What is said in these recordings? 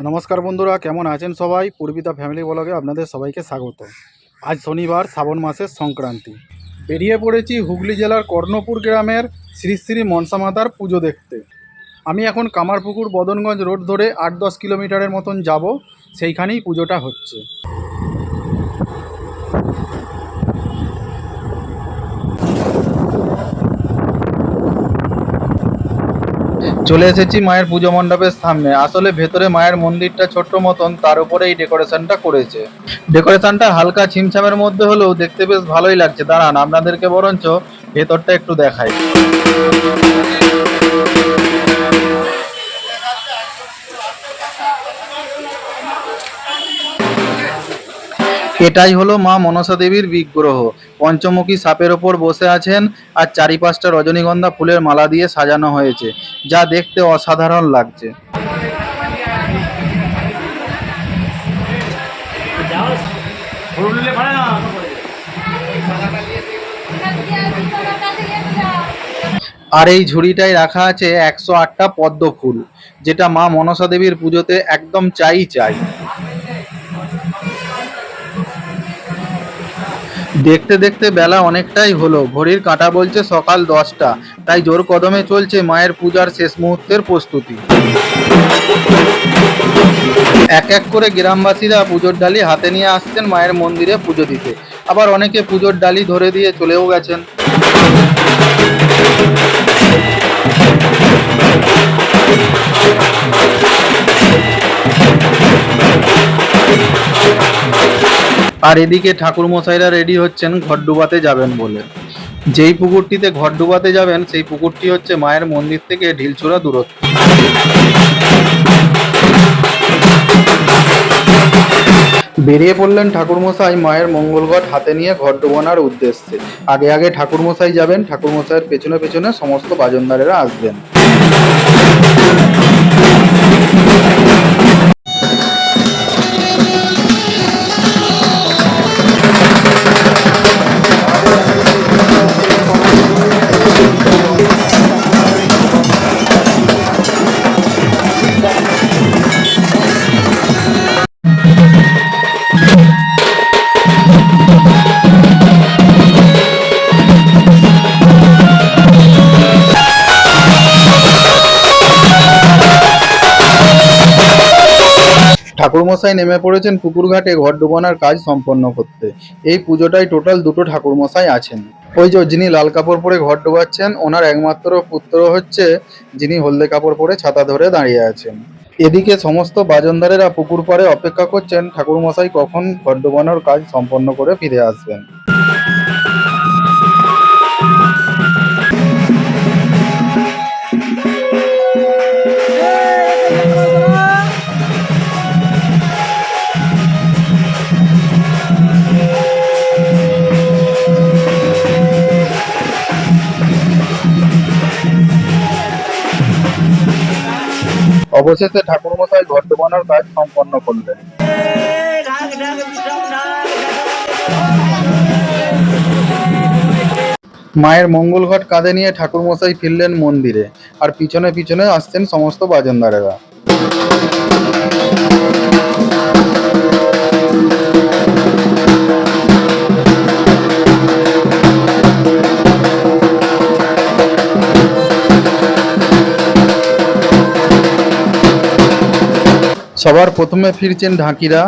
নমস্কার বন্ধুরা, কেমন আছেন সবাই? পূর্বিতা ফ্যামিলি ব্লগে আপনাদের সবাইকে স্বাগত। আজ শনিবার, শ্রাবণ মাসের সংক্রান্তি। বেরিয়ে পড়েছি হুগলি জেলার কর্ণপুর গ্রামের শ্রী শ্রী মনসা মাতার পুজো দেখতে। আমি এখন কামারপুকুর বদনগঞ্জ রোড ধরে 8-10 কিলোমিটারের মতন যাব, সেইখানেই পুজোটা হচ্ছে। চলে এসেছি মায়ের পুজো মণ্ডপের সামনে। আসলে ভেতরে মায়ের মন্দিরটা ছোট্ট মতন, তার উপরে এই ডেকোরেশনটা করেছে। ডেকোরেশনটা হালকা ছিমছামের মধ্যে হলেও দেখতে বেশ ভালোই লাগছে। দাঁড়ান, আপনাদেরকে বরঞ্চ ভেতরটা একটু দেখাই। এটাই হলো মা মনসা দেবীর বিগ্রহ। পঞ্চমুখী সাপের ওপর বসে আছেন, আর চারিপাশটা রজনীগন্ধা ফুলের মালা দিয়ে সাজানো হয়েছে, যা দেখতে অসাধারণ লাগছে। আর এই ঝুড়িটায় রাখা আছে 108টা পদ্ম ফুল, যেটা মা মনসা দেবীর পুজোতে একদম চাই। দেখতে দেখতে বেলা অনেকটাই হলো। ঘড়ির কাঁটা বলছে সকাল 10টা। তাই জোর কদমে চলছে মায়ের পূজার শেষ মুহূর্তের প্রস্তুতি। এক এক করে গ্রামবাসীরা পুজোর ডালি হাতে নিয়ে আসছেন মায়ের মন্দিরে পুজো দিতে। আবার অনেকে পুজোর ডালি ধরে দিয়ে চলেও গেছেন। আর এদিকে ঠাকুর মশাইরা রেডি হচ্ছেন ঘট ডুবাতে যাবেন বলে। যেই পুকুরটিতে ঘট ডুবাতে যাবেন সেই পুকুরটি হচ্ছে মায়ের মন্দির থেকে ঢিলছুড়া দূরত্ব। বেরিয়ে পড়লেন ঠাকুরমশাই মায়ের মঙ্গল ঘট হাতে নিয়ে ঘট ডোবানোর উদ্দেশ্যে। আগে আগে ঠাকুরমশাই যাবেন, ঠাকুরমশাইয়ের পেছনে পেছনে সমস্ত বাজনদারেরা আসবেন। ঠাকুরমশাই নেমে পড়েছেন পুকুর ঘাটে ঘট ডুবানোর কাজ সম্পন্ন করতে। এই পুজোটায় টোটাল 2টো ঠাকুরমশাই আছেন। ওই যে যিনি লাল কাপড় পরে ঘট ডুবাচ্ছেন, ওনার একমাত্র পুত্র হচ্ছে যিনি হলদে কাপড় পরে ছাতা ধরে দাঁড়িয়ে আছেন। এদিকে সমস্ত বাজনদারেরা পুকুর পাড়ে অপেক্ষা করছেন ঠাকুরমশাই কখন ঘট ডুবানোর কাজ সম্পন্ন করে ফিরে আসবেন। অবশেষে ঠাকুরমশাই ঘট ডোবানোর কাজ সম্পন্ন করলেন। মায়ের মঙ্গল ঘট কাঁধে নিয়ে ঠাকুরমশাই ফিরলেন মন্দিরে, আর পিছনে পিছনে আসছেন সমস্ত বাজনদারেরা। সবার প্রথমে ফিরছেন ঢাকিরা।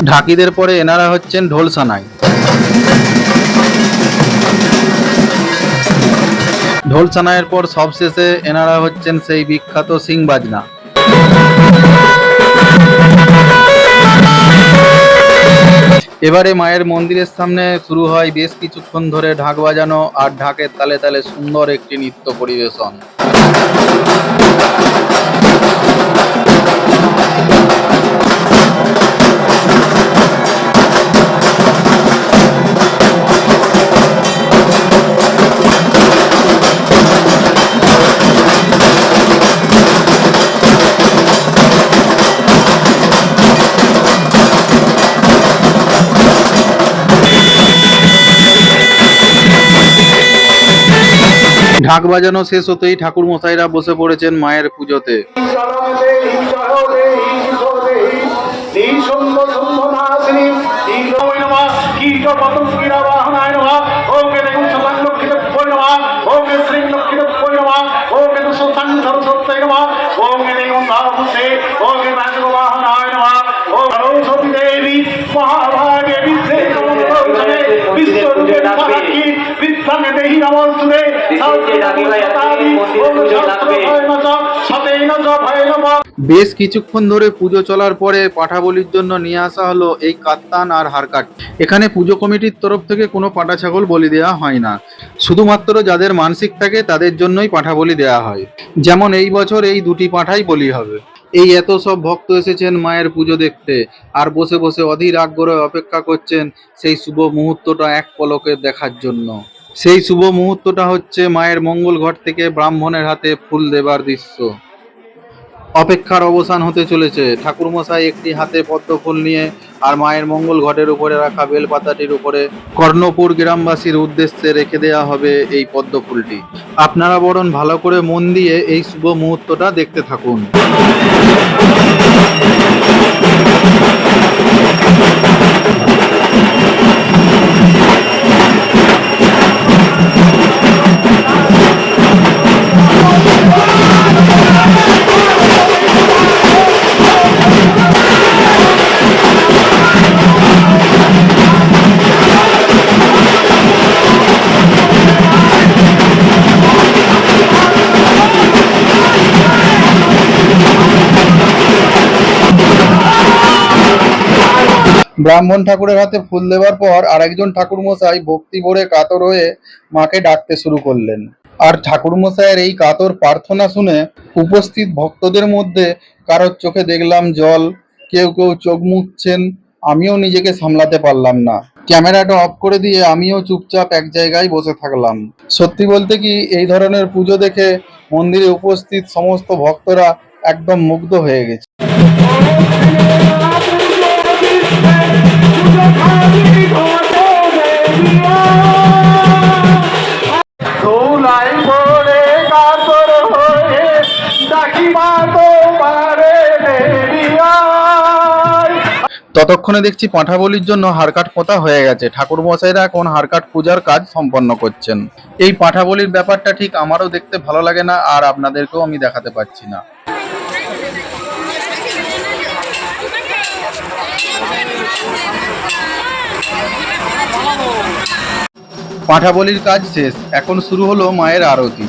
ঢাকিদের পরে এনারা হচ্ছেন ঢোল সানাই। ঢোল সানাইয়ের পর সবশেষে এনারা হচ্ছেন সেই বিখ্যাত সিং বাজনা। এবারে মায়ের মন্দিরের সামনে শুরু হয় বেশ কিছুক্ষণ ধরে ঢাক বাজানো আর ঢাকের তালে তালে সুন্দর একটি নৃত্য পরিবেশন। ঢাক বাজানো শেষ হতেই ঠাকুর মশাইরা বসে পড়েছেন মায়ের পুজোতে। বেশ কিছুক্ষণ ধরে পুজো চলার পরে পাঠা বলির জন্য নিয়ে আসা হলো এই কাত্তান আর হারকাট। এখানে পুজো কমিটির তরফ থেকে কোনো পাঠা ছাগল বলি দেওয়া হয় না, শুধুমাত্র যাদের মানসিক থাকে তাদের জন্যই পাঠা বলি দেওয়া হয়। যেমন এই বছর এই দুটি পাঠাই বলি হবে। এই এত সব ভক্ত এসেছেন মায়ের পুজো দেখতে, আর বসে বসে অধীর আগ্রহে অপেক্ষা করছেন সেই শুভ মুহূর্তটা এক পলকে দেখার জন্য। সেই শুভ মুহূর্তটা হচ্ছে মায়ের মঙ্গল ঘট থেকে ব্রাহ্মণের হাতে ফুল দেবার দৃশ্য। অপেক্ষার অবসান হতে চলেছে। ঠাকুরমশাই একটি হাতে পদ্ম ফুল নিয়ে আর মায়ের মঙ্গল ঘটের উপরে রাখা বেলপাতাটির উপরে কর্ণপুর গ্রামবাসীর উদ্দেশ্যে রেখে দেওয়া হবে এই পদ্ম ফুলটি। আপনারা বরং ভালো করে মন দিয়ে এই শুভ মুহূর্তটা দেখতে থাকুন। ব্রাহ্মণ ঠাকুরের হাতে ফুল দেওয়ার পর আরেকজন ঠাকুরমশাই ভক্তি ভরে কাতর হয়ে মাকে ডাকতে শুরু করলেন। আর ঠাকুরমশাইয়ের এই কাতর প্রার্থনা শুনে উপস্থিত ভক্তদের মধ্যে কারোর চোখে দেখলাম জল, কেউ কেউ চোখ মুছছেন। আমিও নিজেকে সামলাতে পারলাম না, ক্যামেরাটা অফ করে দিয়ে আমিও চুপচাপ এক জায়গায় বসে থাকলাম। সত্যি বলতে কি, এই ধরনের পুজো দেখে মন্দিরে উপস্থিত সমস্ত ভক্তরা একদম মুগ্ধ হয়ে গেছে। ততক্ষণে দেখছি পাঁঠা বলির জন্য হারকাট পোঁতা হয়ে গেছে। ঠাকুর মশাইরা এখন হারকাট পূজার কাজ সম্পন্ন করছেন। এই পাঁঠা বলির ব্যাপারটা ঠিক আমারও দেখতে ভালো লাগে না, আর আপনাদেরকেও আমি দেখাতে পাচ্ছি না। পাঁঠা বলির কাজ শেষ, এখন শুরু হলো মায়ের আরতি।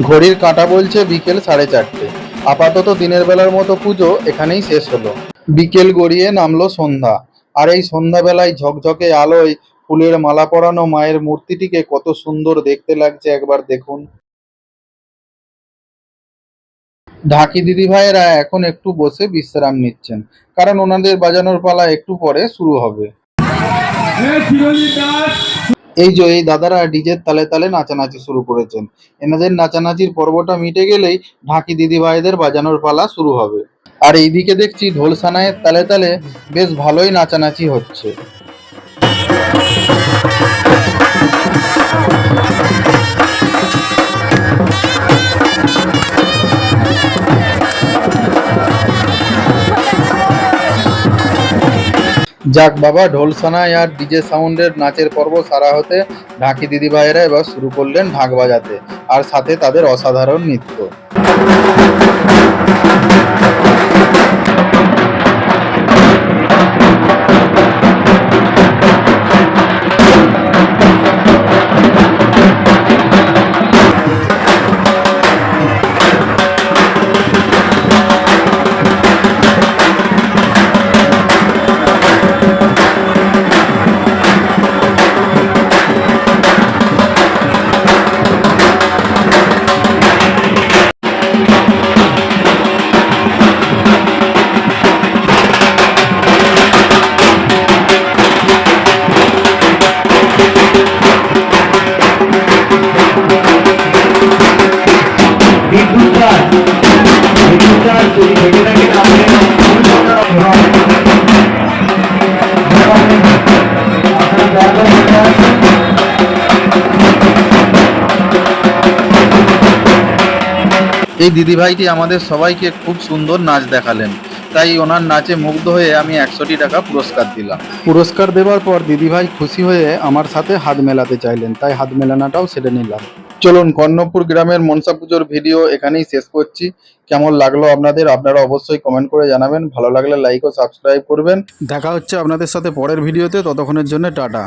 ঘড়ির কাঁটা বলছে বিকেল 4:30। আপাতত দিনের বেলার মতো পুজো এখানেই শেষ হলো। বিকেল গড়িয়ে নামলো সন্ধ্যা, আর এই সন্ধ্যাবেলায় ঝকঝকে আলোয় ফুলের মালা পরানো মায়ের মূর্তিটিকে কত সুন্দর দেখতে লাগছে একবার দেখুন। ঢাকি দিদি ভাইয়েরা এখন একটু বসে বিশ্রাম নিচ্ছেন, কারণ ওনাদের বাজানোর পালা একটু পরে শুরু হবে। এই দাদারা ডিজের তালে তালে নাচানাচি শুরু করেছেন। এনাদের নাচানাচির পর্বটা মিটে গেলেই ঢাকি দিদি ভাইদের বাজানোর পালা শুরু হবে। আর এইদিকে দেখছি ঢোল সানাইয়ের তালে তালে বেশ ভালোই নাচানাচি হচ্ছে। যাক বাবা, ঢোল সানাই আর ডিজে সাউন্ডের নাচের পর্ব সারা হতে ঢাকি দিদি ভাইয়েরা এবার শুরু করলেন ঢাক বাজাতে, আর সাথে তাদের অসাধারণ নৃত্য। এই দিদিভাইটি আমাদের সবাইকে খুব সুন্দর নাচ দেখালেন, তাই ওনার নাচে মুগ্ধ হয়ে আমি 100টি টাকা পুরস্কার দিলাম। পুরস্কার দেওয়ার পর দিদিভাই খুশি হয়ে আমার সাথে হাত মেলাতে চাইলেন, তাই হাত মেলানোটাও সেরে নিলাম। চলুন, কর্ণপুর গ্রামের মনসা পুজোর ভিডিও এখানেই শেষ করছি। কেমন লাগলো আপনাদের, আপনারা অবশ্যই কমেন্ট করে জানাবেন। ভালো লাগলে লাইক ও সাবস্ক্রাইব করবেন। দেখা হচ্ছে আপনাদের সাথে পরের ভিডিওতে, ততক্ষণের জন্য টাটা।